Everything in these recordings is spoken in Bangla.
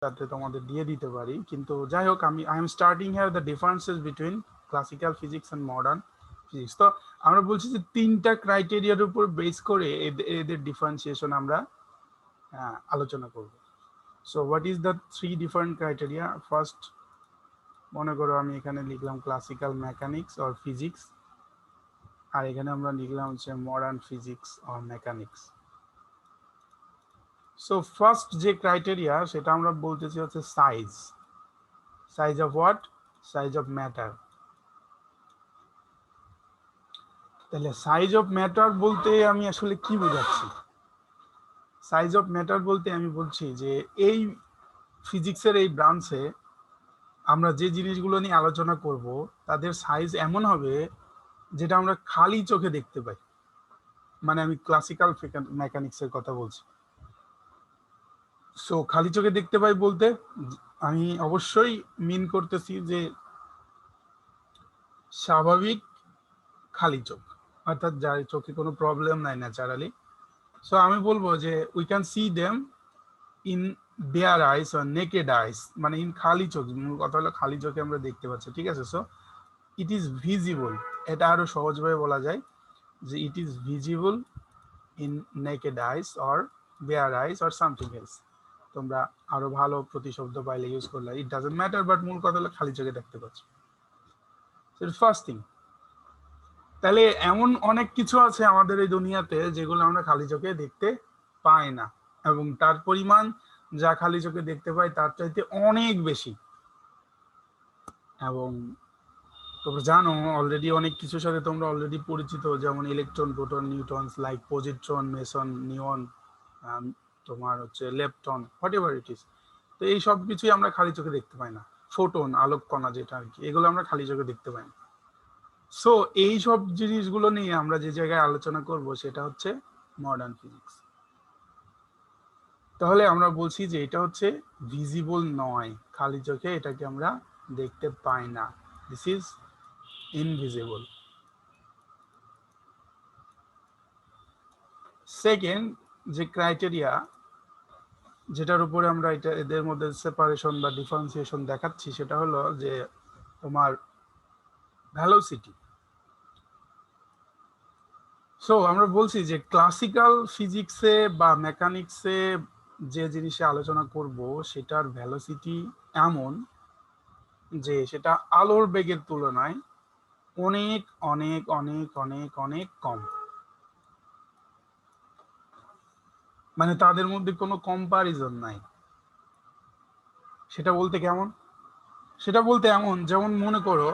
যাতে তোমাদের দিয়ে দিতে পারি, কিন্তু যাই হোক I am starting here the differences between classical physics and modern physics. তো আমরা বলছি যে তিনটা ক্রাইটেরিয়ার উপর বেস করে এদের ডিফারেন্সিয়েশন আমরা আলোচনা করব। So what is the three different criteria? First, মনে করো আমি এখানে লিখলাম ক্লাসিক্যাল মেকানিক্স অর ফিজিক্স, আর এখানে আমরা লিখলাম হচ্ছে modern physics or mechanics. So first যে ক্রাইটেরিয়া সেটা আমরা বলতেছি হচ্ছে size. Size of what? Size of matter. তাহলে সাইজ অফ ম্যাটার বলতে আমি আসলে কি বোঝাচ্ছি? সাইজ অফ ম্যাটার বলতে আমি বলছি যে এই ফিজিক্সের এই ব্রাঞ্চে আমরা যে জিনিসগুলো নিয়ে আলোচনা করব তাদের সাইজ এমন হবে যেটা আমরা খালি চোখে দেখতে পাই। মানে আমি ক্লাসিক্যাল মেকানিক্সের কথা বলছি। সো খালি চোখে দেখতে পাই বলতে আমি অবশ্যই মিন করতেছি যে স্বাভাবিক খালি চোখ, অর্থাৎ যার চোখে কোনো প্রবলেম নাই ন্যাচারালি। সো আমি বলবো যে we can see them in their eyes or naked eyes, মানে ইন খালি চোখ। মূল কথা হলো খালি চোখে আমরা দেখতে পাচ্ছি, ঠিক আছে? So it is visible. এটা আরো সহজভাবে বলা যায় যে it is visible in naked eyes or bare eyes or something else. তোমরা আরো ভালো প্রতিশব্দ পাইলে ইউজ করলে, ইট ডাজন্ট ম্যাটার, বাট মূল কথা হলো খালি চোখে দেখতে পাচ্ছ। First thing. তাহলে এমন অনেক কিছু আছে আমাদের এই দুনিয়াতে যেগুলো আমরা খালি চোখে দেখতে পাই না, এবং তার পরিমাণ যা খালি চোখে দেখতে পাই তার চাইতে অনেক বেশি। এবং তোমরা জানো অলরেডি অনেক কিছুর সাথে তোমরা অলরেডি পরিচিত, যেমন electron, proton, neutrons, like positron, meson, neon, তোমার হচ্ছে lepton, whatever it is. তো এই সব কিছুই আমরা খালি চোখে দেখতে পাই না। ফোটন, আলোক কণা যেটা আর কি, এগুলো আমরা খালি চোখে দেখতে পাই না। সো এই সব জিনিসগুলো নিয়ে আমরা যে জায়গায় আলোচনা করব সেটা হচ্ছে মডার্ন ফিজিক্স। তাহলে আমরা বলছি যে এটা হচ্ছে ভিজিবল নয়, খালি চোখে এটাকে আমরা দেখতে পাই না। This is invisible. সেকেন্ড যে ক্রাইটেরিয়া যেটার উপরে আমরা এটা এদের মধ্যে সেপারেশন বা ডিফারেন্সিয়েশন দেখাচ্ছি সেটা হলো যে তোমার ভ্যালোসিটি। সো আমরা বলছি যে ক্লাসিক্যাল ফিজিক্সে বা মেকানিক্সে যে জিনিসে আলোচনা করব সেটার ভ্যালোসিটি এমন যে সেটা আলোর বেগের তুলনায় অনেক অনেক অনেক অনেক অনেক কম। মানে তাদের মধ্যে কোনো কম্পারিজন নাই। সেটা বলতে কেমন? সেটা বলতে এমন, যেমন মনে করো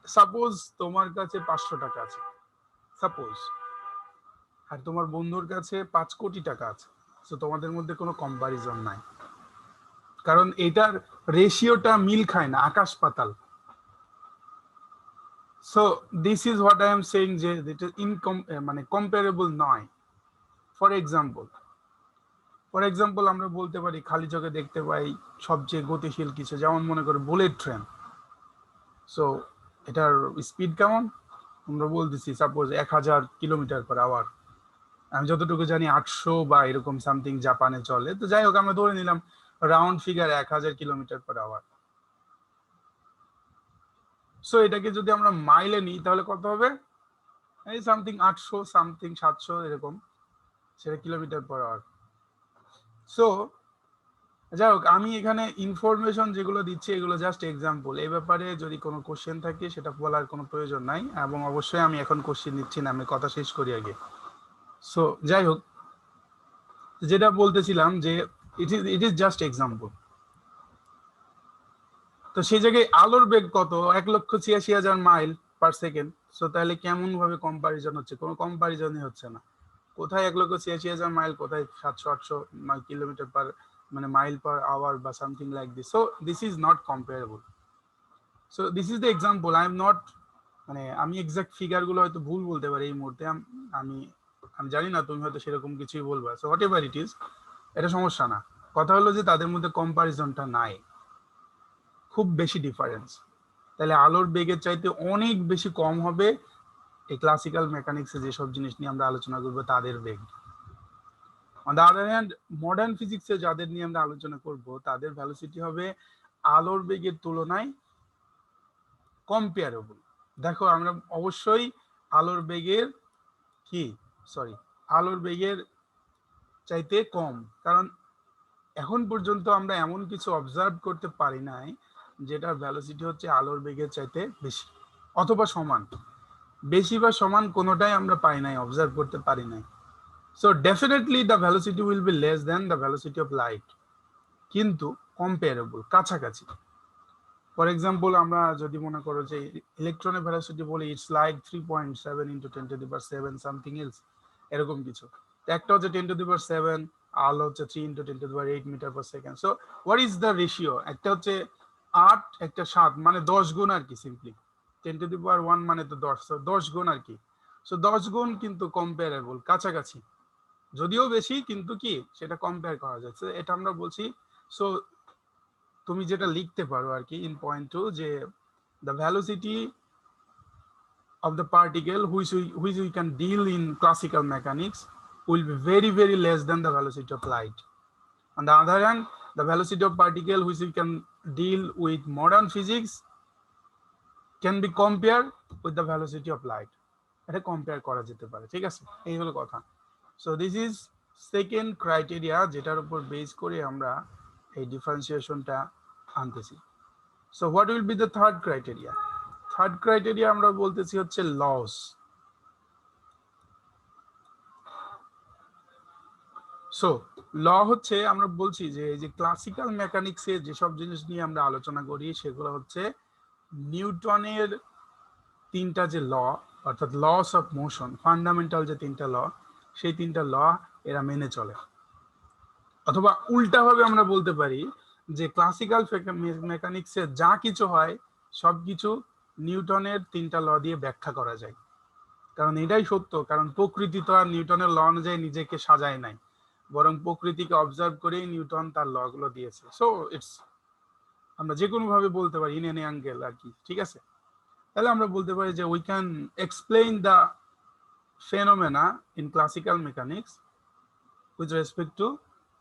সাপোজ তোমার কাছে 500 টাকা আছে, সাপোজ, আর তোমার বন্ধুর কাছে 5 কোটি টাকা আছে। তো তোমাদের মধ্যে কোনো কম্পারিজন নাই, কারণ এটার রেশিওটা মিল খায় না, আকাশ পাতাল। So this is what I am saying, যে এটা মানে কম্পারেবল নয়। ফর এক্সাম্পল আমরা বলতে পারি খালি চোখে দেখতে পাই সবচেয়ে গতিশীল কিছু, যেমন মনে করো বুলেট ট্রেন। সো এটার স্পিড কেমন? আমরা বলতেছি সাপোজ 1000 কিলোমিটার/আওয়ার। আমি যতটুকু জানি 800 বা এরকম সামথিং জাপানে চলে। তো যাই হোক, আমরা ধরে নিলাম রাউন্ড ফিগার 1000 কিলোমিটার/আওয়ার। সো এটাকে যদি আমরা মাইলে নিই তাহলে কত হবে? এই সামথিং 800, সামথিং 700 এরকম, সেটা কিলোমিটার/আওয়ার। সো যাই হোক, আমি এখানে ইনফরমেশন যেগুলো দিচ্ছি এগুলো জাস্ট এক্সাম্পল। এই ব্যাপারে যদি কোনো কোশ্চেন থাকে সেটা বলার কোনো প্রয়োজন নাই, এবং অবশ্যই আমি এখন কোশ্চেন দিচ্ছি না, আমি কথা শেষ করি আগে। সো যাই হোক, যেটা বলতেছিলাম যে ইট ইজ জাস্ট এক্সাম্পল। তো সেই জায়গায় আলোর বেগ কত? 1,86,000 মাইল/সেকেন্ড। সো তাহলে কেমন ভাবে কম্পারিজন হচ্ছে? কোনো কম্পারিজনই হচ্ছে না। কোথায় 1,86,000 মাইল, কোথায় 700-800 কিলোমিটার মানে মাইল/আওয়ার বা something like this. So this is not comparable. So this is the example. I am not, মানে আমি এক্সাক্ট ফিগার গুলো হয়তো ভুল বলতে পারি এই মুহূর্তে। আমি আমি জানি না, তুমি হয়তো সেরকম কিছুই বলবা। So what ever it is, এটা সমস্যা না। কথা হলো যে তাদের মধ্যে কম্পারিজনটা নাই, খুব বেশি ডিফারেন্স। তাহলে আলোর বেগের চাইতে অনেক বেশি কম হবে এই ক্লাসিক্যাল মেকানিক্সে যেসব জিনিস নিয়ে আমরা আলোচনা করবো তাদের বেগ। On the other hand modern ফিজিক্সে যাদের নিয়ে আমরা আলোচনা করব তাদের ভ্যালোসিটি হবে আলোর বেগের তুলনায় কম্পেয়ারেবল। দেখো আমরা অবশ্যই আলোর বেগের আলোর বেগের চাইতে কম, কারণ এখন পর্যন্ত আমরা এমন কিছু অবজার্ভ করতে পারি নাই যেটার ভ্যালোসিটি হচ্ছে আলোর বেগের চাইতে বেশি অথবা সমান। বেশি বা সমান কোনোটাই আমরা পাই নাই, অবজার্ভ করতে পারি নাই। So definitely the velocity will be less than the velocity of light, কিন্তু কম্পেয়ারেবল, কাছাকাছি। ফর এক্সাম্পল আমরা যদি মনে করো যে ইলেকট্রনের ভ্যালোসিটি বলি it's like 3.7 into 10⁻⁷ something else, এরকম কিছু। একটা হচ্ছে 10⁻⁷, আলো হচ্ছে 3 into 10⁸ metre per second. So what is the ratio? একটা হচ্ছে 8, একটা 7, মানে 10 গুণ আর কি। সিম্পলি 10⁻1 মানে তো 10, 10 গুণ আর কি। সো 10 গুণ কিন্তু কম্পেয়ারেবল, কাছাকাছি, যদিও বেশি কিন্তু কি সেটা কম্পেয়ার করা যাচ্ছে, এটা আমরা বলছি। সো তুমি যেটা লিখতে পারো আর কি ইন পয়েন্ট 2 যে the velocity of the particle which we can deal in classical mechanics will be very very less than the velocity of light. On the other hand, the velocity of particle which we can deal with modern physics can be compared with the velocity of light. এটা কম্পেয়ার করা যেতে পারে, ঠিক আছে? এই হলো কথা। So this is second criteria যেটার উপর বেস করে আমরা এই ডিফারেন্সিয়েশনটা আনতেছি। So what will be the third criteria? Third criteria আমরা বলতেছি হচ্ছে লস। সো ল হচ্ছে আমরা বলছি যে এই যে ক্লাসিক্যাল মেকানিক্সে যেসব জিনিস নিয়ে আমরা আলোচনা করি সেগুলো হচ্ছে নিউটনের তিনটা যে ল, অর্থাৎ লস অফ মোশন, ফান্ডামেন্টাল যে তিনটা ল, সেই তিনটা ল এরা মেনে চলে। অথবা উল্টাভাবে আমরা বলতে পারি যে ক্লাসিক্যাল মেকানিক্সে যা কিছু হয় সবকিছু নিউটনের তিনটা ল দিয়ে ব্যাখ্যা করা যায়। কারণ এটাই সত্য, কারণ প্রকৃতি তো আর নিউটনের ল অনুযায়ী নিজেকে সাজায় নাই, বরং প্রকৃতিকে অবজার্ভ করেই নিউটন তার ল গুলো দিয়েছে। সো ইটস, আমরা যে কোনো ভাবে বলতে পারি ইন এনি অ্যাঙ্গেল আর কি, ঠিক আছে? তাহলে আমরা বলতে পারি যে we can explain the phenomena in classical mechanics with respect to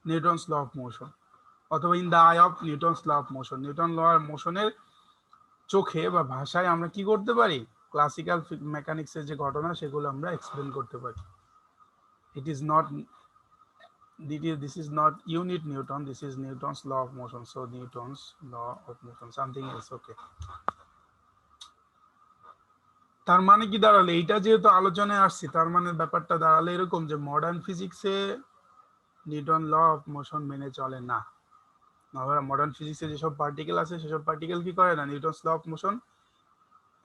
Newton's law of motion, অথবা in the eye of Newton's law of motion. Newton law of মোশনের চোখে বা ভাষায় আমরা কি করতে পারি? ক্লাসিক্যাল মেকানিক্সের যে ঘটনা সেগুলো আমরা এক্সপ্লেন করতে পারি। It is not, this is not unit Newton, this is Newton's law of motion. So Newton's law of motion, something else. Okay, তার মানে কি দাঁড়ালে, এইটা যেহেতু আলোচনায় আসছি তার মানে ব্যাপারটা দাঁড়ালে এরকম যে মডার্ন ফিজিক্সে নিউটন ল অফ মোশন মেনে চলে না। মডার্ন ফিজিক্সে যেসব পার্টিকেল আছে সেসব পার্টিকেল কি করে না, Newton's law of motion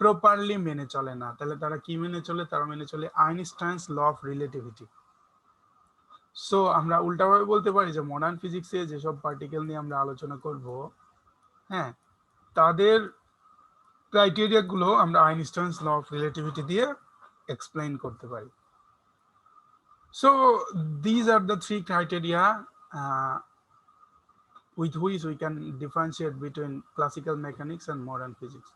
properly মেনে চলে না। তাহলে তারা কি মেনে চলে? তারা মেনে চলে আইনস্টাইনস ল অফ রিলেটিভিটি। সো আমরা উল্টাভাবে বলতে পারি যে মডার্ন ফিজিক্সে যেসব পার্টিকেল নিয়ে আমরা আলোচনা করব, হ্যাঁ, তাদের ক্রাইটেরিয়া গুলো আমরা আইনস্টাইনস ল অফ রিলেটিভিটি দিয়ে এক্সপ্লেইন করতে পারি। So these are the three criteria with which we can differentiate between classical mechanics and modern physics.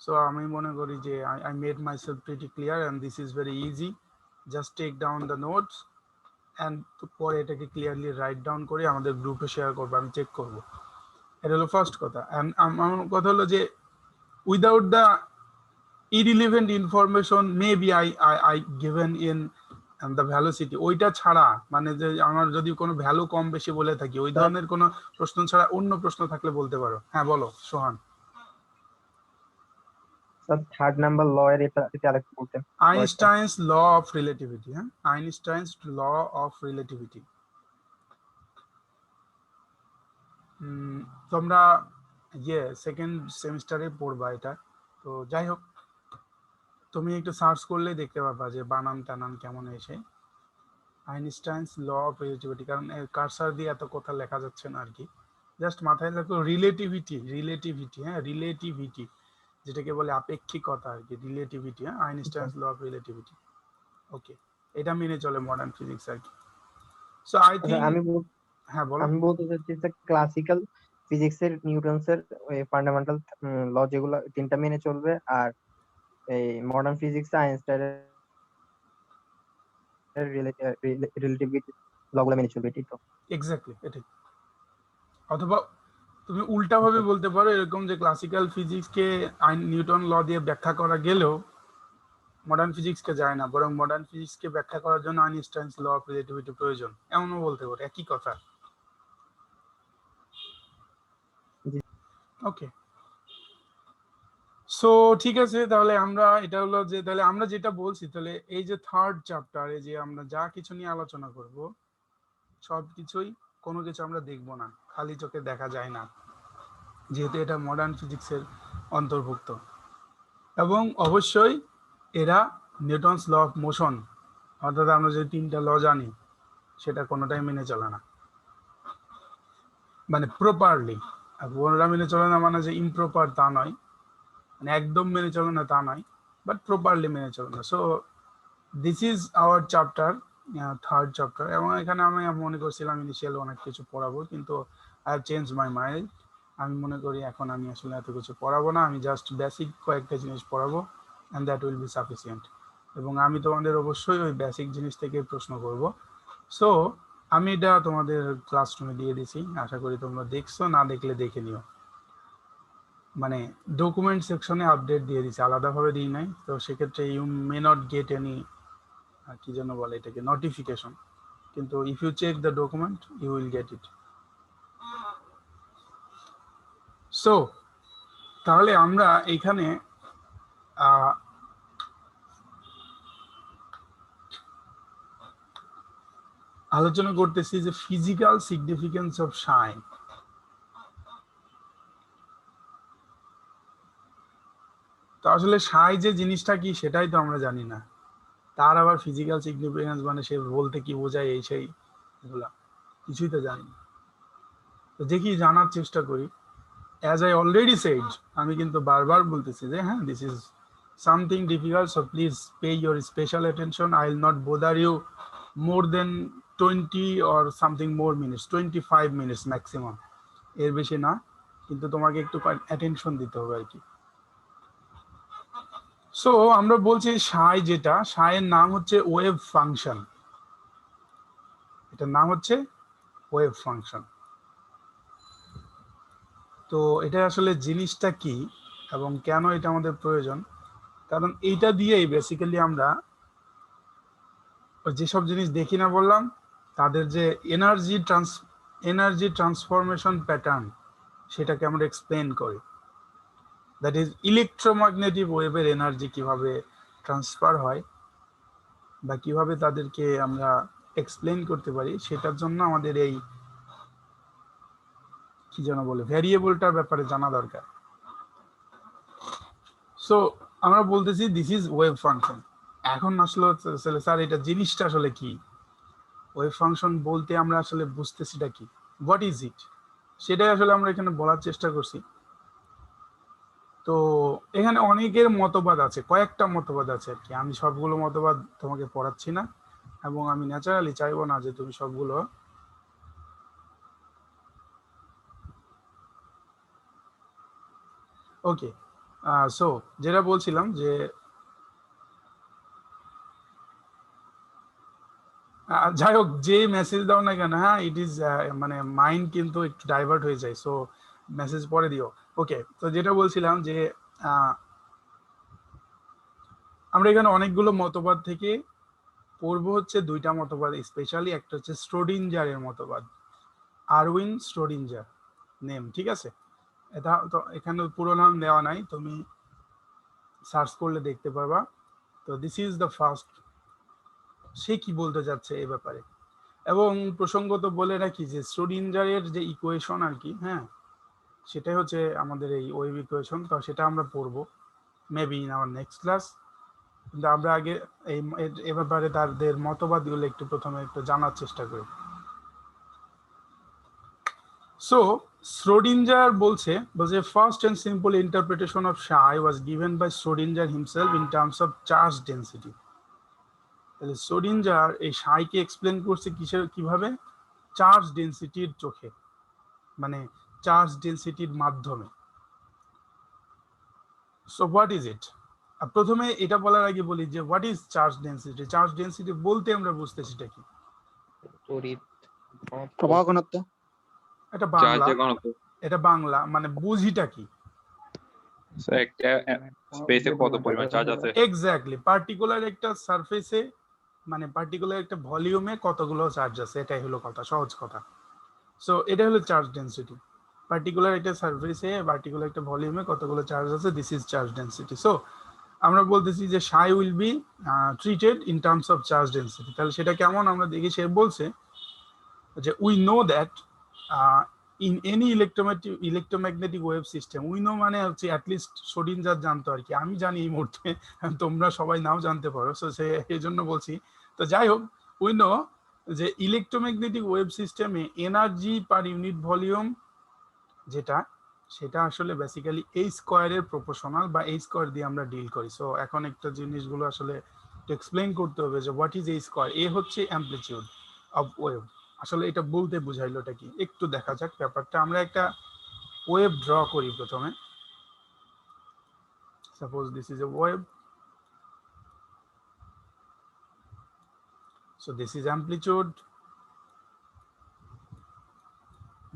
So আমি মনে করি যে I made myself pretty clear and this is very easy. Just take down the notes and পরে এটাকে ক্লিয়ারলি রাইট ডাউন করে আমাদের গ্রুপে শেয়ার করবো, আমি চেক করবো। এটা হলো ফার্স্ট কথা। এন্ড আমার কথা হলো যে without the irrelevant information maybe I given in the velocity, ওইটা ছাড়া মানে যে আমার যদি কোনো ভ্যালু কম বেশি বলে থাকি ওই ধরনের কোনো প্রশ্ন ছাড়া অন্য প্রশ্ন থাকলে বলতে পারো। হ্যাঁ বলো সোহান। স্যার থার্ড নাম্বার ল এর এটা আরেকটু বলতেন। আইনস্টাইনস ল অফ রিলেটিভিটি। হ্যাঁ, আইনস্টাইনস ল অফ রিলেটিভিটি। তোমরা সেকেন্ড সেমিস্টারে পড়বা এটা। তো যাই হোক, তুমি একটু সার্চ করলেই দেখতে পাবা যে বানান টানান কেমন এসে আইনস্টাইনস ল অফ রিলেটিভিটি, কারণ কারসার দিয়ে এত কথা লেখা যাচ্ছে না আর কি। জাস্ট মাথায় রাখো রিলেটিভিটি, রিলেটিভিটি, হ্যাঁ রিলেটিভিটি, যেটাকে বলে আপেক্ষিকতা আর কি, রিলেটিভিটি। হ্যাঁ, আইনস্টাইনস ল অফ রিলেটিভিটি। ওকে, এটা মেনে চলে মডার্ন ফিজিক্স আর কি। সো আই থিংক হ্যাঁ বলো। আমি বলতে চাচ্ছি যে ক্লাসিক্যাল ফিজিক্সের নিউটনসের ওই ফান্ডামেন্টাল ল যেগুলো তিনটা মেনে চলবে, আর এই মডার্ন ফিজিক্স আইনস্টাইনের রিলেটিভিটি লগুলো মেনে চলবে, এটাই তো? এক্স্যাক্টলি এটাই। অথবা তুমি উল্টাভাবে বলতে পারো এরকম যে ক্লাসিক্যাল ফিজিক্সকে নিউটন ল দিয়ে ব্যাখ্যা করা গেলেও মডার্ন ফিজিক্সকে যায় না, বরং মডার্ন ফিজিক্সকে ব্যাখ্যা করার জন্য আইনস্টাইনস ল অফ রিলেটিভিটি প্রয়োজন, এমনও বলতে পারো, একই কথা। জি। ওকে, সো ঠিক আছে, তাহলে আমরা এটা হলো যে তাহলে আমরা যেটা বলছি, তাহলে এই যে থার্ড চ্যাপ্টারে যে আমরা যা কিছু নিয়ে আলোচনা করব সবকিছুই, কোনো কিছু আমরা দেখব না, খালি চোখে দেখা যায় না, যেহেতু এটা মডার্ন ফিজিক্সের অন্তর্ভুক্ত। এবং অবশ্যই এরা নিউটনস ল অফ মোশন, অর্থাৎ আমরা যে তিনটা ল জানি সেটা কোনোটাই মেনে চলে না, মানে প্রপারলি। আর কোনোটা মেনে চলে না মানে যে ইমপ্রপার তা নয়, মানে একদম মেনে চলে না তা নয়, বাট প্রপারলি মেনে চলে না। So this is our chapter, third chapter. এবং এখানে আমি মনে করছিলাম ইনিশিয়াল অনেক কিছু পড়াবো, কিন্তু I have change my mind. আমি মনে করি এখন আমি আসলে এত কিছু পড়াবো না, আমি জাস্ট বেসিক কয়েকটা জিনিস পড়াবো, and that will be sufficient. এবং আমি তোমাদের অবশ্যই ওই বেসিক জিনিস থেকে প্রশ্ন করব। সো আমি এটা তোমাদের ক্লাসরুমে দিয়ে দিছি, আশা করি তোমরা দেখছো, না দেখলে দেখে নিও। মানে ডকুমেন্ট সেকশনে আপডেট দিয়ে দিছি, আলাদাভাবে দিই নাই, তো সেক্ষেত্রে you may not get any, কি যেন বলে এটাকে, নোটিফিকেশন, কিন্তু if you check the document you will get it. So তাহলে আমরা এইখানে আলোচনা করতেছি যে ফিজিক্যাল সিগনিফিকেন্স অফ সাই। তো আসলে সাই যে জিনিসটা কি সেটাই তো আমরা জানি না, তার আবার ফিজিক্যাল সিগনিফিকেন্স মানে সে বলতে কি বোঝায় এই সেই এগুলা কিছুই তো জানি না। তো দেখি জানার চেষ্টা করি। অ্যাজ আই অলরেডি সেড, আমি কিন্তু বারবার বলতেছি যে হ্যাঁ, this is something difficult, so please pay your special attention. I will not bother you more than 20 or something more minutes, 25 minutes maximum, এর বেশি না, কিন্তু তোমাকে একটু অ্যাটেনশন দিতে হবে আর কি। সো আমরা বলছি সাই, যেটা সাইয়ের নাম হচ্ছে ওয়েভ ফাংশন, এটার নাম হচ্ছে ওয়েভ ফাংশন। তো এটা আসলে জিনিসটা কি এবং কেন এটা আমাদের প্রয়োজন, কারণ এইটা দিয়েই বেসিক্যালি আমরা যেসব জিনিস দেখি না বললাম তাদের যে এনার্জি ট্রান্সফরমেশন প্যাটার্ন, সেটাকে আমরা এক্সপ্লেন করি। দ্যাট ইজ ইলেকট্রোম্যাগনেটিক ওয়েভের এনার্জি কিভাবে ট্রান্সফার হয় বা কিভাবে তাদেরকে আমরা এক্সপ্লেন করতে পারি, সেটার জন্য আমাদের এই কি যেন বলে ভ্যারিয়েবলটার ব্যাপারে জানা দরকার। সো আমরা বলতেছি দিস ইজ ওয়েভ ফাংশন। এখন আসলে স্যার এটা জিনিসটা আসলে কি, ওয়েভ ফাংশন বলতে আমরা আসলে বুঝতেছিটা কি, হোয়াট ইজ ইট, সেটাই আসলে আমরা এখানে বলার চেষ্টা করছি। তো এখানে অনেকের মতবাদ আছে, কয়েকটা মতবাদ আছে আর কি। আমি সবগুলো মতবাদ তোমাকে পড়াচ্ছি না, এবং আমি ন্যাচারালি চাইবো না যে তুমি সবগুলো ওকে। সো যেটা বলছিলাম যে যাই হোক, যে মেসেজ দাও না কেন, হ্যাঁ ইট ইজ মানে মাইন্ড কিন্তু একটু ডাইভার্ট হয়ে যায়, সো মেসেজ পরে দিও। ওকে, তো যেটা বলছিলাম যে আমরা এখানে অনেকগুলো মতবাদ থেকে পড়বো হচ্ছে দুইটা মতবাদ স্পেশালি, একটা হচ্ছে স্ট্রোডিঞ্জারের মতবাদ, আরউইন স্ট্রোডিঞ্জার নেম, ঠিক আছে? এটা তো এখানে পুরো নাম দেওয়া নাই, তুমি সার্চ করলে দেখতে পারবা। তো দিস ইজ দ্য ফার্স্ট, সে কি বলতে যাচ্ছে এই ব্যাপারে। এবং প্রসঙ্গত বলে রাখি যে স্ট্রোডিঞ্জারের যে ইকুয়েশন আর কি, হ্যাঁ, সেটাই হচ্ছে আমাদের এই ওয়েভ ইকুয়েশন। তো সেটা আমরা পড়বো maybe in our next class, কিন্তু আমরা আগে এই ব্যাপারে তাদের মতবাদগুলো একটু প্রথমে একটু জানার চেষ্টা করি। সো শ্রোডিঞ্জার বলছে first and simple interpretation of psi was given by Schrodinger himself in terms of charge density. তাহলে শ্রোডিঞ্জার এই সাইকে এক্সপ্লেন করছে কিভাবে, চার্জ ডেনসিটির চোখে, মানে চার্জ ডেনসিটির মাধ্যমে। সো হোয়াট ইজ ইট, প্রথমে এটা বলার আগে বলি যে what is charge density. Charge density বলতে আমরা বুঝতেছি এটা কি। তড়িৎ প্রবাহ ঘনত্ব এটা বাংলা, চার্জের ঘনত্ব এটা বাংলা মানে বুঝিটা কি? স্যার একটা স্পেসে কত পরিমাণ চার্জ আছে এক্স্যাক্টলি, পার্টিকুলার একটা সারফেসে মানে পার্টিকুলার একটা ভলিউমে কতগুলো চার্জ আছে, এটাই হলো কথা, সহজ কথা। সো এটা হলো চার্জ ডেনসিটি। পার্টিকুলার একটা সারফেসে পার্টিকুলার একটা ভলিউমে কতগুলো চার্জ আছে, this is charge density. So আমরা বলতেছি যে সাই will be treated in terms of charge density. তাহলে সেটা কেমন আমরা দেখি, সে বলছে যে we know that in any electromagnetic wave system, we know মানে হচ্ছে অ্যাটলিস্ট শোডিনজার জানতো আর কি, আমি জানি এই মুহূর্তে, তোমরা সবাই নাও জানতে পারো, সো সে এই জন্য বলছি। তো যাই হোক, উই নো যে ইলেকট্রোম্যাগনেটিক ওয়েভ সিস্টেমে এনার্জি পার ইউনিট ভলিউম যেটা, সেটা আসলে বেসিক্যালি এই স্কোয়ারের প্রপোর্শনাল বা এই স্কোয়ার দিয়ে আমরা ডিল করি। সো এখন একটা জিনিসগুলো আসলে এক্সপ্লেইন করতে হবে যে হোয়াট ইজ এই স্কোয়ার। এ হচ্ছে অ্যামপ্লিটিউড অফ ওয়েভ। আসলে এটা বলতে বুঝাইলোটা কি একটু দেখা যাক ব্যাপারটা। আমরা একটা ওয়েভ ড্র করি প্রথমে। Suppose this is a wave, so this is amplitude,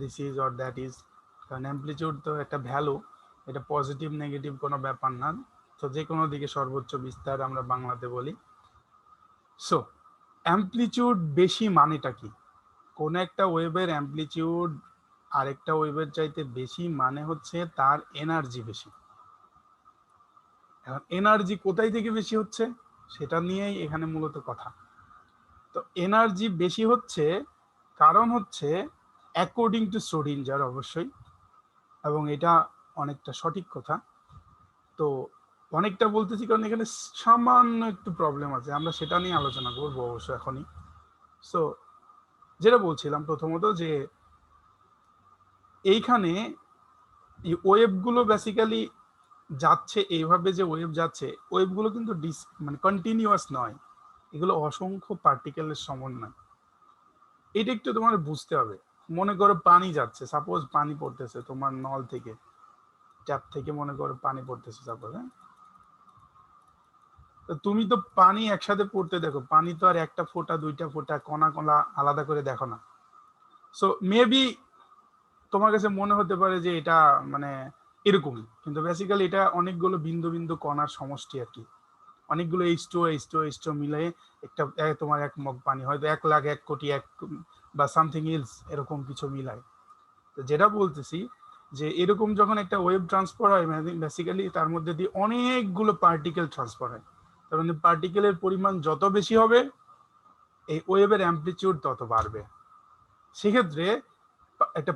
this is or that is, কারণ অ্যামপ্লিটিউড তো একটা ভ্যালু, এটা পজিটিভ নেগেটিভ কোনো ব্যাপার না, তো যে কোনো দিকে সর্বোচ্চ বিস্তার আমরা বাংলাতে বলি। সো অ্যামপ্লিটিউড বেশি মানেটা কি? কোন একটা ওয়েভের অ্যামপ্লিটিউড আরেকটা ওয়েভের চাইতে বেশি মানে হচ্ছে তার এনার্জি বেশি। এখন এনার্জি কোথায় থেকে বেশি হচ্ছে সেটা নিয়েই এখানে মূলত কথা। তো এনার্জি বেশি হচ্ছে কারণ হচ্ছে অ্যাকর্ডিং টু শ্রোডিঞ্জার অবশ্যই, এবং এটা অনেকটা সঠিক কথা। তো অনেকটা বলতেছি কারণ এখানে সামান্য একটু প্রবলেম আছে, আমরা সেটা নিয়ে আলোচনা করবো অবশ্য এখনই। সো যেটা বলছিলাম প্রথমত যে এইখানে এই ওয়েভগুলো বেসিক্যালি যাচ্ছে এইভাবে, যে ওয়েভ যাচ্ছে, ওয়েভগুলো কিন্তু মানে কন্টিনিউয়াস নয়, এগুলো অসংখ্য পার্টিকেলের সমন্বয়। এটা একটু তোমার বুঝতে হবে। মনে করো পানি যাচ্ছে, সাপোজ পানি পড়তেছে তোমার নল থেকে, ট্যাপ থেকে মনে করো পানি পড়তেছে সাপোজ, হ্যাঁ, তো তুমি তো পানি একসাথে পড়তে দেখো, পানি তো আর একটা ফোঁটা দুইটা ফোঁটা কণা কণা আলাদা করে দেখো না। সো মেবি তোমার কাছে মনে হতে পারে যে এটা মানে এরকমই, কিন্তু বেসিক্যালি এটা অনেকগুলো বিন্দু বিন্দু কণার সমষ্টি আর কি। অনেকগুলো H2O মিলে একটা তোমার এক মগ পানি, হয়তো 1 লাখ 1 কোটি 1 বা সামথিং এলস এরকম কিছু মিলায়। তো যেটা বলতেছি যে এরকম যখন একটা ওয়েভ ট্রান্সফার হয়, বেসিক্যালি তার মধ্যে দিয়ে অনেকগুলো পার্টিকেল ট্রান্সফার হয়। তার মানে পার্টিকেলের পরিমাণ যত বেশি হবে এই ওয়েভের অ্যামপ্লিটিউড তত বাড়বে। সেক্ষেত্রে একটা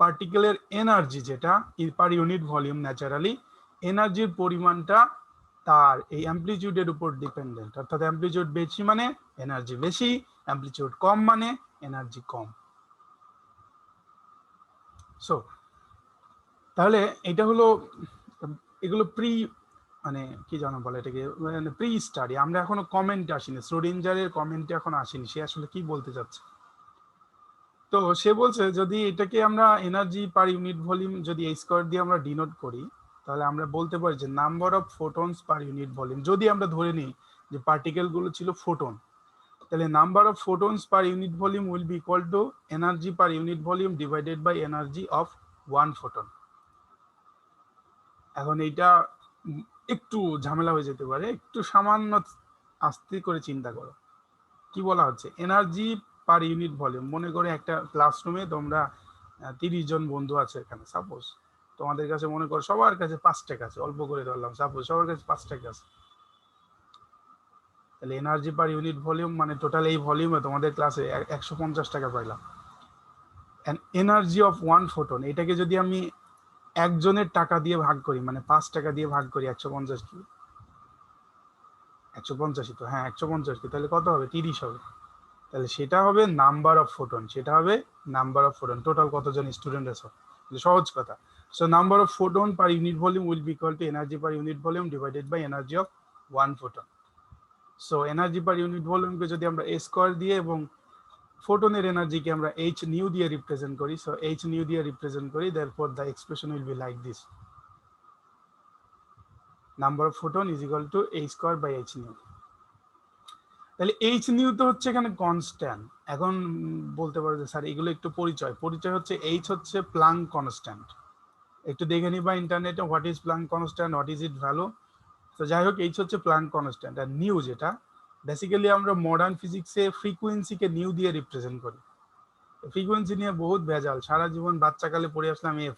পার্টিকেলের এনার্জি যেটা পার ইউনিট ভলিউম, ন্যাচারালি এনার্জির পরিমাণটা তার এই অ্যামপ্লিটিউডের উপর ডিপেন্ডেন্ট। অর্থাৎ অ্যামপ্লিটিউড বেশি মানে এনার্জি বেশি, অ্যামপ্লিটিউড কম মানে এনার্জি কম। সো তাহলে এটা হলো, এগুলো মানে কি জানো বলে এটাকে, মানে প্রি স্টাডি। আমরা এখনো কমেন্টে আসিনি, শ্রোডিঞ্জারের কমেন্টে এখন আসেনি, সে আসলে কি বলতে চাচ্ছে। তো সে বলছে যদি এটাকে আমরা এনার্জি পার ইউনিট ভলিউম যদি এই স্কোয়ার দিয়ে আমরা ডিনোট করি, তাহলে আমরা বলতে পারি যে number of photons per unit volume. যদি আমরা ধরে নিই যে পার্টিকেলগুলো ছিল ফোটন, তাহলে number of photons per unit volume will be equal to energy per unit volume divided by energy of 1 photon. এখন এইটা একটু ঝামেলা হয়ে যেতে পারে, একটু সামান্য আস্তে করে চিন্তা করো। কি বলা হচ্ছে, এনার্জি পার ইউনিট ভলিউম। মনে করে একটা ক্লাসরুমে তোমরা 30 জন বন্ধু আছে এখানে, সাপোজ তোমাদের কাছে মনে করো সবার কাছে 5 টাকা আছে, অল্প করে ধরলাম, সাপোজ সবার কাছে 5 টাকা আছে। তাহলে এনার্জি পার ইউনিট ভলিউম মানে টোটাল এই ভলিউমে তোমাদের ক্লাসে 150 টাকা পাইলাম। এনার্জি অফ 1 ফোটন, এটাকে যদি আমি একজনের টাকা দিয়ে ভাগ করি, মানে 5 টাকা দিয়ে ভাগ করি 150 কি 150 তো, হ্যাঁ 150 কি, তাহলে কত হবে, 30 হবে। তাহলে সেটা হবে নাম্বার অফ ফোটন, সেটা হবে নাম্বার অফ ফোটন, টোটাল কতজন স্টুডেন্ট আছে। সহজ কথা। So number of photon per unit volume will be equal to energy per unit volume divided by energy of 1 photon. So energy per unit ভলিউমকে যদি আমরা a স্কয়ার দিয়ে এবং ফোটনের এনার্জিকে আমরা h নিউ দিয়ে রিপ্রেজেন্ট করি, সো h নিউ দিয়ে রিপ্রেজেন্ট করি, therefore the expression will be like this, number of photon is equal to a square by h nu. তাহলে এইচ নিউ তো হচ্ছে এখানে কনস্ট্যান্ট। এখন বলতে পারো যে স্যার এগুলো একটু পরিচয় হচ্ছে এইচ হচ্ছে প্লাঙ্ক কনস্ট্যান্ট। একটু দেখে নিবা ইন্টারনেটে what is Planck constant, what is it value. তো যাই হোক এইচ হচ্ছে প্লাঙ্ক কনস্ট্যান্ট। আর নিউ যেটা বেসিক্যালি আমরা মডার্ন ফিজিক্সে ফ্রিকোয়েন্সিকে নিউ দিয়ে রিপ্রেজেন্ট করি। ফ্রিকোয়েন্সি নিয়ে বহুত ভেজাল, সারা জীবন বাচ্চাকালে পড়ে আসলাম এফ,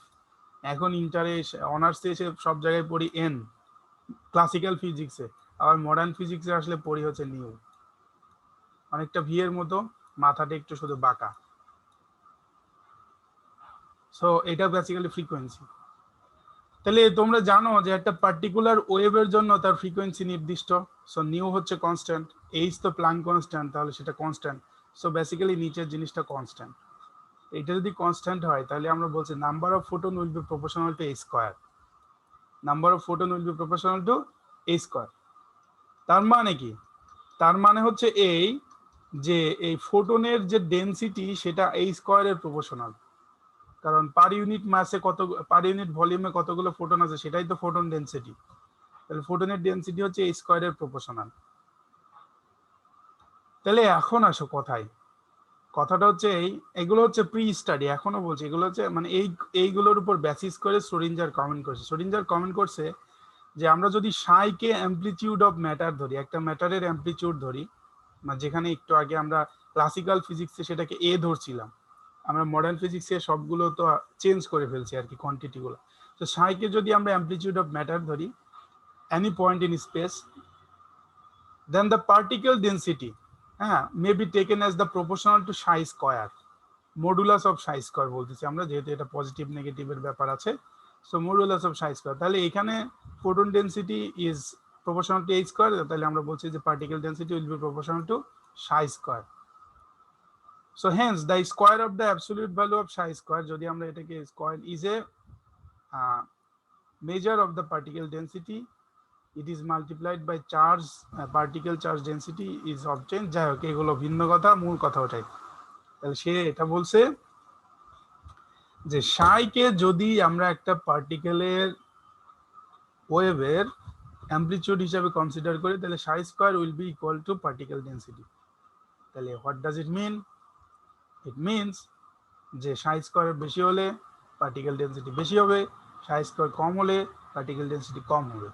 এখন ইন্টারে অনার্সে এসে সব জায়গায় পড়ি এন, ক্লাসিক্যাল ফিজিক্সে, আবার মডার্ন ফিজিক্সে আসলে পড়ি হচ্ছে নিউ। অনেকটা ভি এর মতো, মাথাটা একটু শুধু বাঁকা। সো এটা বেসিক্যালি ফ্রিকোয়েন্সি। তাহলে তোমরা জানো যে একটা পার্টিকুলার ওয়েভের জন্য তার ফ্রিকোয়েন্সি নির্দিষ্ট। সো নিউ হচ্ছে কনস্ট্যান্ট, এইচ তো প্লাঙ্ক কনস্ট্যান্ট, তাহলে সেটা কনস্ট্যান্ট। সো বেসিক্যালি নিচের জিনিসটা কনস্ট্যান্ট। এটা যদি কনস্ট্যান্ট হয় তাহলে আমরা বলছি number of photon will be proportional to A square. Number of photon will be proportional to A square. তার মানে কি? তার মানে হচ্ছে এই যে এই ফোটনের যে ডেনসিটি সেটা এই স্কয়ারের প্রপোর্শনাল। কারণ পার ইউনিট মাসে পার ইউনিট ভলিউমে কতগুলো ফোটন আছে সেটাই তো ফোটন ডেনসিটি। তাহলে ফোটনের ডেনসিটি হচ্ছে এই স্কয়ারের প্রপোর্শনাল। তাহলে এখন আসো কথায়, কথাটা হচ্ছে এগুলো হচ্ছে প্রি স্টাডি, এখনো বলছি এগুলো হচ্ছে মানে এইগুলোর উপর বেসিস করে শ্রোডিঞ্জার কমেন্ট করছে। শ্রোডিঞ্জার কমেন্ট করছে যে আমরা যদি সাইকে অ্যামপ্লিটিউড অফ ম্যাটার ধরি, একটা ম্যাটারের অ্যামপ্লিটিউড ধরি, মানে যেখানে একটু আগে আমরা ক্লাসিক্যাল ফিজিক্সে সেটাকে এ ধরছিলাম, আমরা মডার্ন ফিজিক্সে সবগুলো তো চেঞ্জ করে ফেলছি আর কি কোয়ান্টিটিগুলো। তো সাইকে যদি আমরা অ্যামপ্লিটিউড অফ ম্যাটার ধরি any point in space, then the particle density may be taken as the proportional to psi square, modulus of psi square বলতেছি আমরা, যেহেতু এটা পজিটিভ নেগেটিভের ব্যাপার আছে। So modulus of psi square, তাহলে এখানে photon density is proportional to h square, তাহলে আমরা বলছি যে particle density will be proportional to psi square. So hence the square of the absolute value of psi square, যদি আমরা এটাকে square is a measure of the particle density, it is multiplied by charge, particle charge density is obtained. যাই হোক এগুলো ভিন্ন কথা, মূল কথা ওটাই। তাহলে সে এটা বলছে যে সাইকে যদি আমরা একটা পার্টিকেলের ওয়েভের অ্যামপ্লিটিউড হিসাবে কনসিডার করি তাহলে psi square will be equal to particle density. তাহলে what does it mean? It means যে সাই স্কয়ার বেশি হলে পার্টিকেল ডেন্সিটি বেশি হবে, সাই স্কয়ার কম হলে পার্টিকেল ডেন্সিটি কম হবে।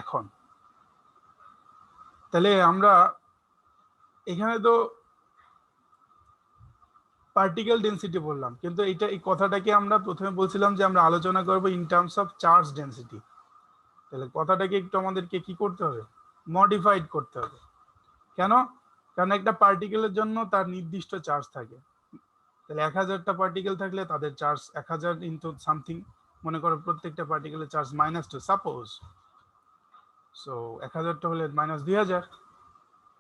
এখন তাহলে আমরা এখানে তো পার্টিকেল ডেন্সিটি বললাম, কিন্তু এই কথাটাকে আমরা প্রথমে বলছিলাম যে আমরা আলোচনা করব in terms of charge density. তাহলে কথাটাকে একটু আমাদেরকে কি করতে হবে? মডিফাইড করতে হবে। কেন? কারণ একটা পার্টিকেলের জন্য তার নির্দিষ্ট চার্জ থাকে। তাহলে 1000টা পার্টিকেল থাকলে তাদের চার্জ 1000 ইনটু সামথিং, মনে করো প্রত্যেকটা পার্টিকেলের চার্জ -2 সাপোজ। সো 1000টা হলে -2000।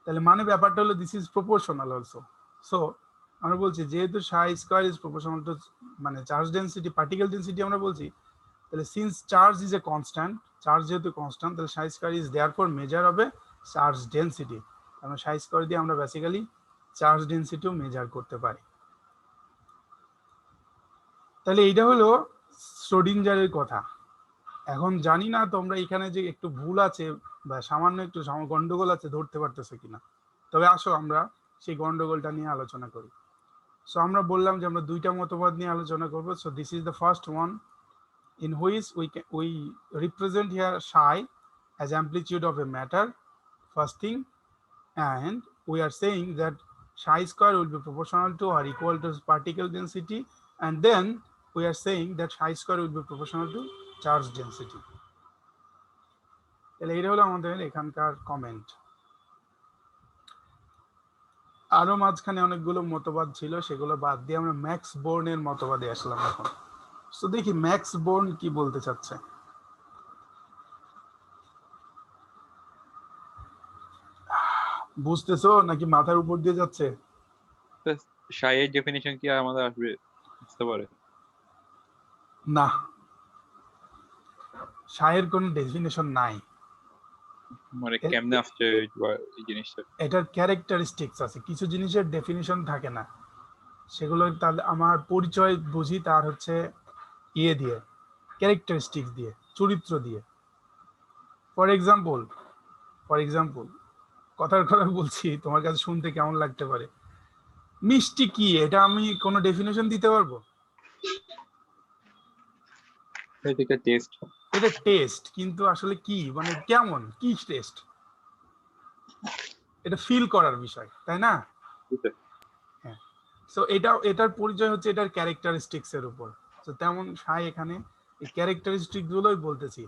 তাহলে মানে ব্যাপারটা হলো this is proportional also. So আমরা বলছি যেহেতু সাই স্কয়ার ইজ প্রপোর্শনাল টু মানে চার্জ ডেন্সিটি, পার্টিকেল ডেন্সিটি আমরা বলছি, তাহলে since charge is a constant, charge যেহেতু কনস্ট্যান্ট তাহলে psi square is therefore measure হবে চার্জ ডেন্সিটি। আমরা সাই স্কয়ার দিয়ে আমরা বেসিক্যালি চার্জ ডেন্সিটিও মেজার করতে পারি। তাহলে এইটা হলো শ্রোডিঞ্জারের কথা। এখন জানি না তোমরা এখানে যে একটু ভুল আছে বা সামান্য একটু গন্ডগোল আছে ধরতে পারতেছো কিনা। তবে আসো আমরা সেই গন্ডগোলটা নিয়ে আলোচনা করি। সো আমরা বললাম যে আমরা দুইটা মতবাদ নিয়ে আলোচনা করব। So this is the first one in which we represent here psi as amplitude of a matter, first thing, and we are saying that psi square will be proportional to or equal to particle density, and then we are saying that psi square will be proportional to charge density. তাহলে এটা হলো আমাদের এখানকার কমেন্ট। আরো মাঝখানে অনেকগুলো মতবাদ ছিল, সেগুলো বাদ দিয়ে আমরা ম্যাক্স বোর্নের মতবাদে আসলাম এখন। তো দেখি ম্যাক্স বোর্ন কি বলতে চাচ্ছে। বুঝতেছো নাকি মাথার উপর দিয়ে যাচ্ছে? সাইয়ের ডেফিনিশন কি আমাদের আসবে বুঝতে পারে? না, সাইয়ের কোনো ডেফিনিশন নাই। মানে কেমনে আসছে এই জিনিসটা? এটার ক্যারেক্টারিস্টিক্স আছে, কিছু জিনিসের ডেফিনিশন থাকে না, সেগুলো তাহলে আমার পরিচয় বুঝি তার হচ্ছে ইয়ে দিয়ে, ক্যারেক্টারিস্টিক্স দিয়ে, চরিত্র দিয়ে। ফর এক্সাম্পল কথার কথা বলছি, তোমার কাছে শুনতে কেমন লাগতে পারে। মিষ্টি কি, এটা আমি কোনো ডেফিনেশন দিতে পারবো? এটা টেস্ট। এটা টেস্ট, কিন্তু আসলে কি মানে কেমন, কি টেস্ট, এটা ফিল করার বিষয়, তাই না? হ্যাঁ। সো এটার পরিচয় হচ্ছে এটার ক্যারেক্টারিস্টিক্স এর উপর। তো তেমন সাই এখানে এই ক্যারেক্টারিস্টিক গুলোই বলতেছি,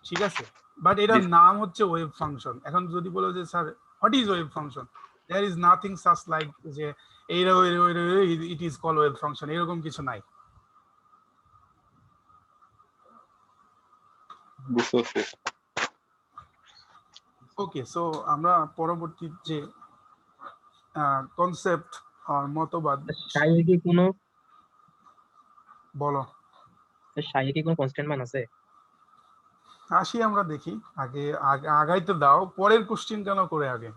ঠিক আছে? বাট এটার নাম হচ্ছে ওয়েভ ফাংশন। এখন যদি বলো যে sir what is wave function, there is nothing such like যে it is call wave function, এরকম কিছু নাই। বুঝতে পারছি। ওকে, সো আমরা পরবর্তী যে কনসেপ্ট আর মতবাদ, সাইয়ে কি কোনো বলো। সাইয়ে কি কোনো কনস্ট্যান্ট মান আছে? আসি আমরা দেখি, আগে আগাইতে দাও, পরের কোশ্চেন কেন করে আগে,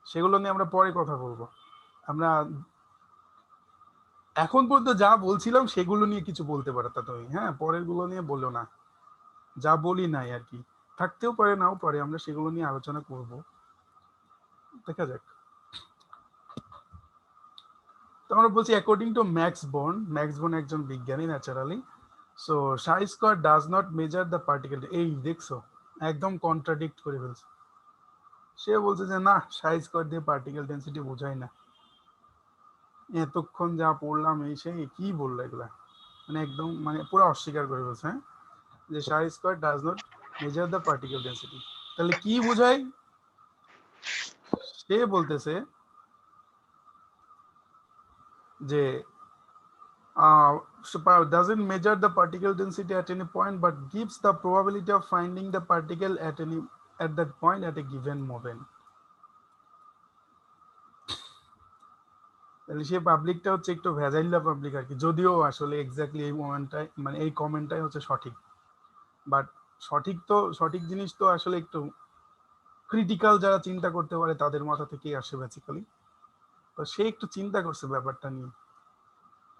সেগুলো নিয়ে আমরা পরে কথা বলবো। আমরা এখন পর্যন্ত যা বলছিলাম সেগুলো নিয়ে কিছু বলতে পারতা তুমি, হ্যাঁ, পরের গুলো নিয়ে বলো না, যা বলি নাই আর কি, থাকতেও পারে নাও পারে, আমরা সেগুলো নিয়ে আলোচনা করব, দেখা যাক। তো আমরা বলছি অ্যাকর্ডিং টু ম্যাক্স বোর্ন একজন বিজ্ঞানী naturally, so Sai square does not measure the particle. এই দেখছো, একদম কন্ট্রাডিক্ট করে ফেলছে। সে বলছে যে না, সাই স্কয়ার দিয়ে পার্টিকেল ডেনসিটি বোঝায় না। এতক্ষণ যা পড়লাম এই সেই কি বললো এগুলা, মানে একদম মানে পুরো অস্বীকার করে ফেলছে, হ্যাঁ, যে psi square does not measure the particle density. তাহলে কি বোঝায়? সে বলতেছে যে doesn't measure the particle density at any point but gives the probability of finding the particle at that point at a given moment. তাহলে সে পাবলিকটা হচ্ছে একটু ভেজাইল্লা পাবলিক আর কি, যদিও আসলে এক্স্যাক্টলি এই মোমেন্টটাই মানে এই কমেন্টটাই হচ্ছে সঠিক। বাট সঠিক জিনিস তো আসলে একটু ক্রিটিক্যাল যারা চিন্তা করতে পারে তাদের মাথা থেকেই আসে বেসিক্যালি। তো সে একটু চিন্তা করছে ব্যাপারটা নিয়ে,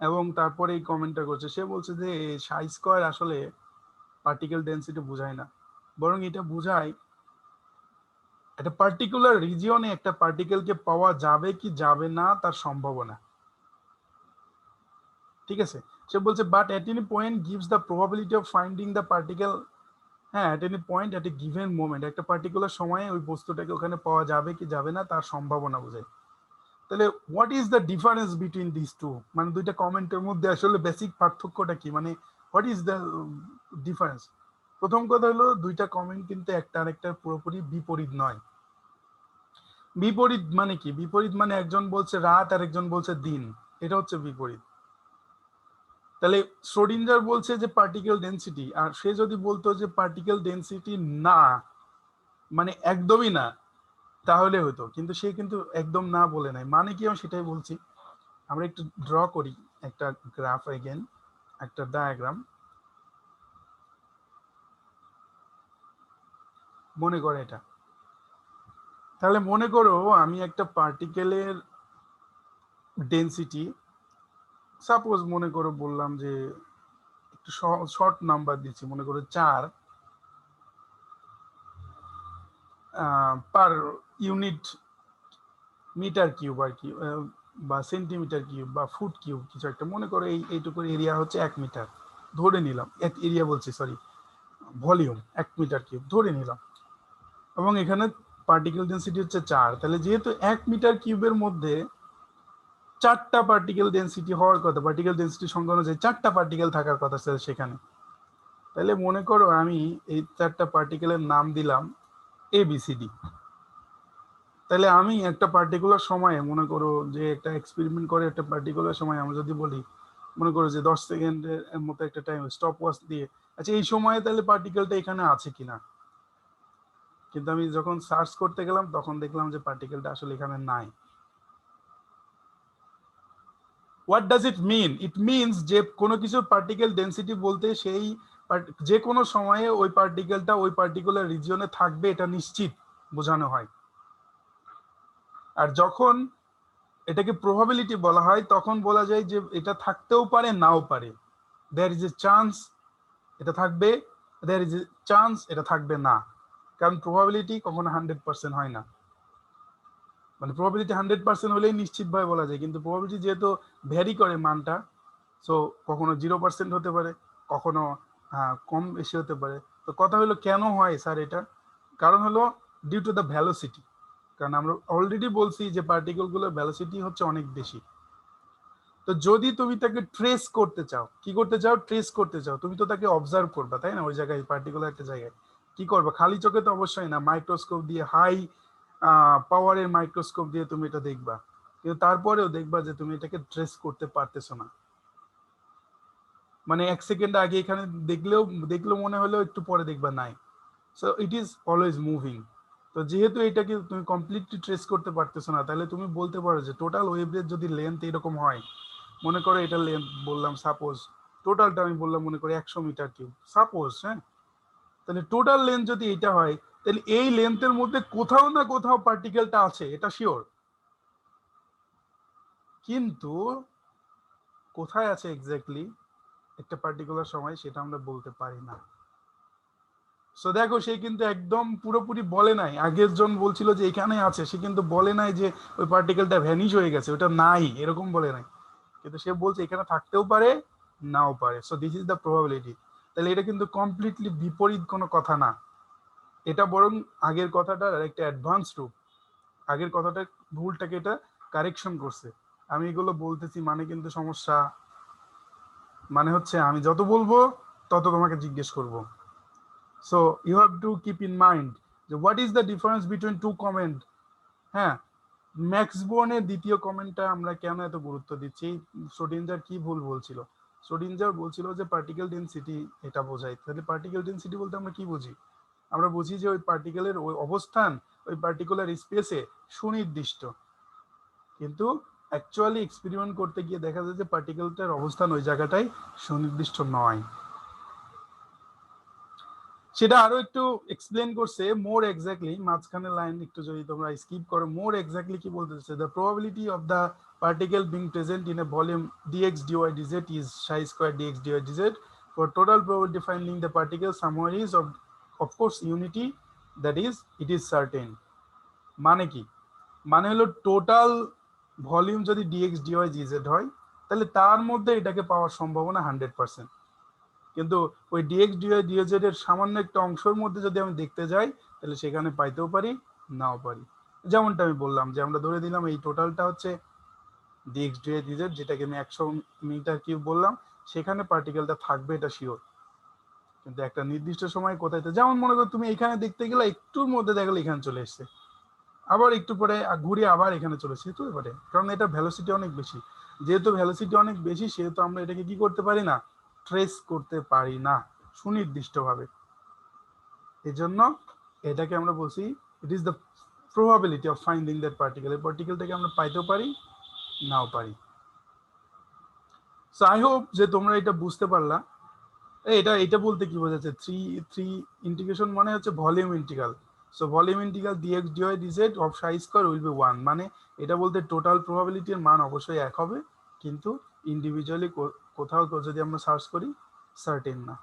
এবং তারপরে এই কমেন্টটা করছে। সে বলছে যে সাই স্কয়ার আসলে পার্টিকেল ডেনসিটি বোঝায় না, বরং এটা বোঝায় একটা পার্টিকুলার রিজিয়নে একটা পার্টিকেলকে পাওয়া যাবে কি যাবে না তার সম্ভাবনা, ঠিক আছে? সে বলছে but at any point gives the probability of finding the particle, হ্যাঁ, at any point at a given moment, একটা পার্টিকুলার সময়ে ওই বস্তুটাকে ওখানে পাওয়া যাবে কি যাবে না তার সম্ভাবনা বোঝায়। তাহলে what is the difference between this two, মানে দুইটা কমেন্টের মধ্যে আসলে বেসিক পার্থক্যটা কি, মানে হোয়াট ইজ দ্য ডিফারেন্স? প্রথম কথা হলো দুইটা কমেন্ট কিন্তু একটা আরেকটার পুরোপুরি বিপরীত নয়। বিপরীত মানে কি? বিপরীত মানে একজন বলছে রাত আর একজন বলছে দিন, এটা হচ্ছে বিপরীত। তাহলে শ্রোডিঞ্জার বলছে যে পার্টিকেল ডেনসিটি, আর সে যদি বলতো যে পার্টিকেল ডেনসিটি না, মানে একদমই না, তাহলে হতো, কিন্তু সে কিন্তু একদম না বলে নাই। মানে কি আমি সেটাই বলছি। আমরা একটু ড্র করি একটা গ্রাফ, এগেন একটা ডায়াগ্রাম। মনে করে এটা, তাহলে মনে করো আমি একটা পার্টিকেলের ডেনসিটি সাপোজ মনে করো বললাম যে একটু শর্ট নাম্বার দিচ্ছি, মনে করো 4 পার ইউনিট মিটার কিউব আর কি, বা সেন্টিমিটার কিউব বা ফুট কিউব কিছু একটা। মনে করো এইটুকুর এরিয়া হচ্ছে 1 মিটার ধরে নিলাম, এরিয়া বলছি সরি, ভলিউম 1 মিটার কিউব ধরে নিলাম, এবং এখানে পার্টিকেল ডেনসিটি হচ্ছে 4। তাহলে যেহেতু 1 মিটার কিউবের মধ্যে 4টা পার্টিকেল ডেনসিটি হওয়ার কথা, পার্টিকেল ডেনসিটি সংখ্যা অনুযায়ী 4টা পার্টিকেল থাকার কথা সেখানে। তাহলে মনে করো আমি এই 4টা পার্টিকেলের নাম দিলাম ABCD। তাহলে আমি একটা পার্টিকুলার সময়ে মনে করো যে একটা এক্সপেরিমেন্ট করে একটা পার্টিকুলার সময় আমরা যদি বলি, মনে করো যে 10 সেকেন্ডের মতো একটা টাইম স্টপ ওয়াচ দিয়ে, আচ্ছা এই সময়ে তাহলে পার্টিকেলটা এখানে আছে কিনা। কিন্তু আমি যখন সার্চ করতে গেলাম তখন দেখলাম যে পার্টিকেলটা আসলে এখানে নাই। What does it mean? It means যে কোনো কিছু পার্টিকেল ডেনসিটি বলতে সেই যে কোনো সময়ে ওই পার্টিকেলটা ওই পার্টিকুলার রিজিয়নে থাকবে এটা নিশ্চিত বোঝানো হয়। আর যখন এটাকে প্রবাবিলিটি বলা হয় তখন বলা যায় যে এটা থাকতেও পারে নাও পারে। দেয়ার ইজ এ চান্স এটা থাকবে, দেয়ার ইজ এ চান্স এটা থাকবে না। কারণ প্রবাবিলিটি কখনো 100% হয় না, মানে প্রবাবিলিটি 100% হলেই নিশ্চিতভাবে বলা যায়, কিন্তু প্রবাবিলিটি যেহেতু ভ্যারি করে মানটা, সো কখনো 0% হতে পারে, কখনো কম বেশি হতে পারে। তো কথা হলো কেন হয় স্যার এটা, কারণ হলো ডিউ টু দ্য ভ্যালোসিটি। কারণ আমরা অলরেডি বলছি যে পার্টিকেলগুলোর ভ্যালোসিটি হচ্ছে অনেক বেশি। তো যদি তুমি তাকে ট্রেস করতে চাও, কি করতে চাও, ট্রেস করতে চাও, তুমি তো তাকে অবজার্ভ করবা, তাই না? ওই জায়গায় পার্টিকুলার একটা জায়গায় কি করবা, খালি চোখে তো অবশ্যই না, মাইক্রোস্কোপ দিয়ে, হাই পাওয়ারের মাইক্রোস্কোপ দিয়ে তুমি এটা দেখবা, কিন্তু তারপরেও দেখবা যে তুমি এটাকে ট্রেস করতে পারতেছো না। মানে 1 সেকেন্ড আগে এখানে দেখলেও মনে হলেও একটু পরে দেখবা নাই। So it is always moving. তো যেহেতু এটাকে তুমি কমপ্লিটলি ট্রেস করতে পারতেছো না, তাহলে তুমি বলতে পারো যে টোটাল ওয়েভের যদি লেন্থ এরকম হয়, মনে করো এটা লেন্থ বললাম, সাপোজ টোটালটা আমি বললাম মনে করি 100 মিটার কিউব, সাপোজ, হ্যাঁ, তাহলে টোটাল লেন্থ যদি এটা হয়, তাহলে এই লেন্থের মধ্যে কোথাও না কোথাও পার্টিকেলটা আছে, এটা শিওর। কিন্তু কোথায় আছে এক্স্যাক্টলি একটা পার্টিকুলার সময়, সেটা আমরা বলতে পারি না। সো দেখো, সে কিন্তু একদম পুরোপুরি বলে নাই, আগের জন বলছিল যে এখানে আছে, সে কিন্তু বলে নাই যে ওই পার্টিকেলটা ভ্যানিশ হয়ে গেছে, ওটা নাই, এরকম বলে নাই, কিন্তু সে বলছে এখানে থাকতেও পারে, নাও পারে। So this is the probability. তাহলে এটা কিন্তু কমপ্লিটলি বিপরীত কোনো কথা না, এটা বরং আগের কথাটার একটা অ্যাডভান্স রূপ, আগের কথাটা ভুলটাকে এটা কারেকশন করছে। আমি এগুলো বলতেছি মানে কিন্তু সমস্যা, মানে হচ্ছে আমি যত বলবো তত তোমাকে জিজ্ঞেস করব। So you have to keep in mind যে what is the difference between two comment. হ্যাঁ, ম্যাক্স বোর্নের দ্বিতীয় কমেন্টটা আমরা কেন এত গুরুত্ব দিচ্ছি, শ্রোডিঞ্জার কি ভুল বলছিল? শ্রোডিঞ্জার বলছিল যে পার্টিকেল ডেনসিটি এটা বোঝায়। তাহলে পার্টিকেল ডেনসিটি বলতে আমরা কি বুঝি? আমরা বুঝি যে ওই পার্টিকেলের ওই অবস্থান ওই পার্টিকুলার স্পেসে সুনির্দিষ্ট, কিন্তু অ্যাকচুয়ালি এক্সপেরিমেন্ট করতে গিয়ে দেখা যায় যে পার্টিকেলটার অবস্থান ওই জায়গাটাই সুনির্দিষ্ট নয়। সেটা আরো একটু এক্সপ্লেন করছে মোর এক্স্যাক্টলি, মাঝখানে লাইন একটু যদি তোমরা স্কিপ করো, মোর এক্স্যাক্টলি কি বলতেছে, the probability of the particle being present in a volume dx dy dz is psi square dx dy dz for total probability finding the particle somewhere is of course unity, that is it is certain। মানে কি, মানে হলো টোটাল ভলিউম যদি dx dy dz হয়, তাহলে তার মধ্যে এটাকে পাওয়ার সম্ভাবনা 100%। কিন্তু ওই ডিএক্স ডিওয়াই ডিওজেড এর সামান্য একটা অংশের মধ্যে যদি আমি দেখতে যাই, তাহলে সেখানে পাইতেও পারি, নাও পারি। যেমনটা আমি বললাম যে আমরা ধরে দিলাম এই টোটালটা হচ্ছে ডিএক্স ডিওয়াই ডিজেড, যেটাকে আমি 100 মিটার কিউব বললাম, সেখানে পার্টিকেলটা থাকবে, এটা শিওর। কিন্তু একটা নির্দিষ্ট সময় কোথায়, যেমন মনে করো তুমি এখানে দেখতে গেলে একটুর মধ্যে দেখলে এখানে চলে এসছে, আবার একটু পরে ঘুরে আবার এখানে চলে এসছে, হতে পারে, কারণ এটা ভ্যালোসিটি অনেক বেশি। যেহেতু ভ্যালোসিটি অনেক বেশি, সেহেতু আমরা এটাকে কি করতে পারি না, ট্রেস করতে পারি না সুনির্দিষ্টভাবে। এজন্য এটাকে আমরা বলছি it is the probability of finding that particle. এই পার্টিকেলটাকে আমরা পাইতেও পারি, নাও পারি। সো আই হোপ যে তোমরা এটা বুঝতে পারলা। এটা বলতে কি বোঝাচ্ছে, থ্রি ইন্টিগ্রেশন মানে হচ্ছে volume integral. So volume integral dx dy dz of psi square will be 1, মানে এটা বলতে টোটাল প্রবাবিলিটির মান অবশ্যই এক হবে, কিন্তু ইন্ডিভিজুয়ালি কোথাও যদি আমরা সার্চ করি সার্টেন না।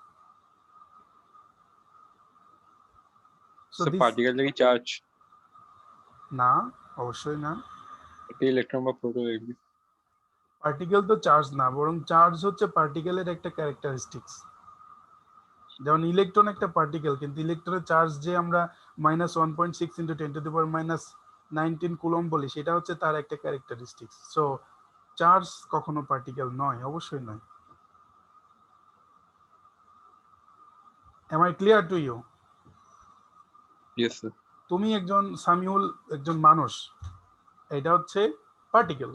সো স্যার দিস, পার্টিকেলটা কি চার্জ? না, অবশ্যই না। একটা ইলেকট্রন বা প্রোটন? পার্টিকেল তো চার্জ না, বরং চার্জ হচ্ছে পার্টিকেলের একটা ক্যারেক্টারিস্টিক্স। যেমন ইলেকট্রন একটা পার্টিকেল, কিন্তু ইলেকট্রনের চার্জ যে আমরা -1.6 × 10⁻19 কুলম্ব বলি, সেটা হচ্ছে তার একটা ক্যারেক্টারিস্টিক্স। সো চার্জ কখনো পার্টিকেল নয়, অবশ্যই নয়। Am I clear to you? Yes sir. তুমি একজন সামিউল, একজন মানুষ, এটা হচ্ছে পার্টিকেল।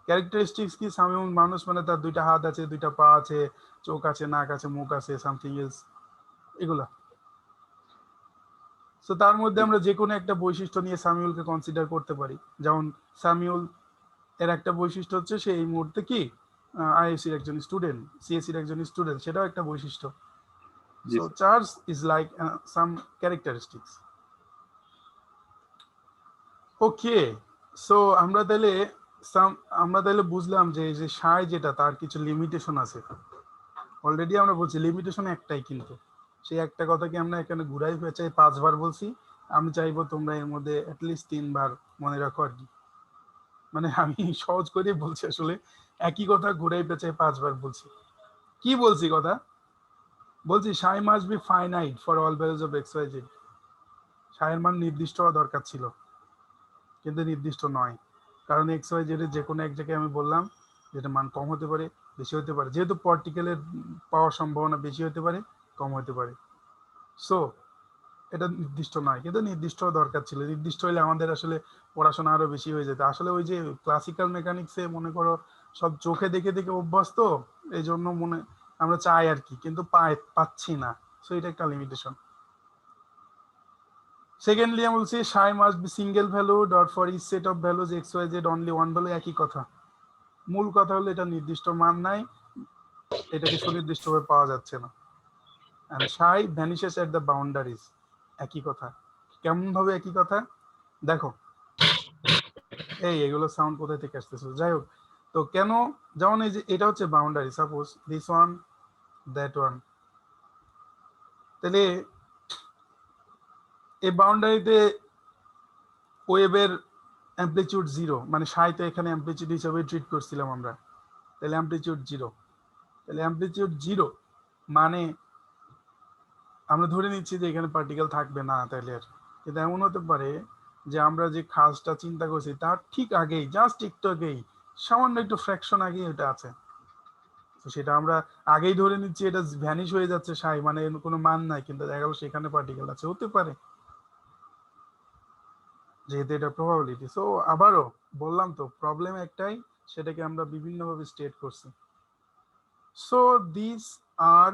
ক্যারেক্টারিস্টিক্স কি, সামিউল মানুষ মানে তার দুইটা হাত আছে, দুইটা পা আছে, চোখ আছে, নাক আছে, মুখ আছে, সামথিং এলস, এগুলা। সো তার মধ্যে আমরা যে কোনো একটা বৈশিষ্ট্য নিয়ে সামিউলকে কনসিডার করতে পারি। যেমন সামিউল এর একটা বৈশিষ্ট্য হচ্ছে সে এই মুহূর্তে কি আইএসসির একজন স্টুডেন্ট, সিএসসির একজন স্টুডেন্ট, সেটাও একটা বৈশিষ্ট্য। জি so sir. Charge is like some characteristics. Okay, so আমরা তাহলে বুঝলাম যে এই যে সাই যেটা, তার কিছু লিমিটেশন আছে। অলরেডি আমরা বলছি লিমিটেশন একটাই, কিন্তু সেই একটা কথাকে আমরা এখানে ঘুরাই পেঁচাই 5 বার বলছি। আমি চাইবো তোমরা এর মধ্যে অ্যাটলিস্ট 3 বার মনে রাখো আর কি। মানে আমি সহজ করে বলছি, আসলে একই কথা ঘুরাই পেঁচাই 5 বার বলছি। কি বলছি কথা? বলছি psi must be finite for all values of x y z. সাইয়ের মান নির্দিষ্ট হওয়া দরকার ছিল, কিন্তু নির্দিষ্ট নয়, কারণ এক্স ওয়াই জেড এর যে কোনো এক জায়গায় আমি বললাম যেটা মান কম হতে পারে, বেশি হতে পারে, যেহেতু পার্টিকেলের পাওয়ার সম্ভাবনা বেশি হতে পারে, কম হতে পারে। সো এটা নির্দিষ্ট নয়, কিন্তু নির্দিষ্ট হওয়া দরকার ছিল। নির্দিষ্ট হলে আমাদের আসলে পড়াশোনা আরো বেশি হয়ে যেত। আসলে ওই যে ক্লাসিক্যাল মেকানিক্সে মনে করো সব চোখে দেখে দেখে অভ্যস্ত, এই জন্য মনে আমরা চাই আর কি, কিন্তু পাচ্ছি না। সো এটা একটা লিমিটেশন। সেকেন্ডলি আমি বলছি psi must be single value dot for each set of values x y z only one value. একই কথা, মূল কথা হলো এটা নির্দিষ্ট মান নাই, এটাকে সুনির্দিষ্টভাবে পাওয়া যাচ্ছে না। and psi vanishes at the boundaries। একই কথা। কেমন ভাবে একই কথা দেখো, এগুলো সাউন্ড কোথা থেকে আসতেছে? যাই হোক, তো কেন, যেমন এই যে এটা হচ্ছে boundary, suppose this one that one, তাহলে এই বাউন্ডারিতে ওয়েভের অ্যামপ্লিটিউড 0, মানে সাই তো এখানে অ্যামপ্লিটিউড হিসেবে ট্রিট করছিলাম আমরা, তাহলে অ্যামপ্লিটিউড 0, তাহলে অ্যামপ্লিটিউড 0 মানে আমরা ধরে নিচ্ছি যে এখানে পার্টিকেল থাকবে না, তাহলে আর, কিন্তু এমন হতে পারে যে আমরা যে খাসটা চিন্তা করছি তার ঠিক আগেই, জাস্ট একটু আগেই, সামান্য একটু ফ্র্যাকশন আগেই এটা আছে। তো সেটা আমরা আগেই ধরে নিচ্ছি এটা ভ্যানিশ হয়ে যাচ্ছে সাই, মানে এর কোনো মান নাই, কিন্তু দেখা গেল সেখানে পার্টিকেল আছে, হতে পারে, যেহেতু এটা প্রবাবিলিটি। সো আবারও বললাম তো, প্রবলেম একটাই, সেটাকে আমরা বিভিন্নভাবে স্টেট করছি। So this R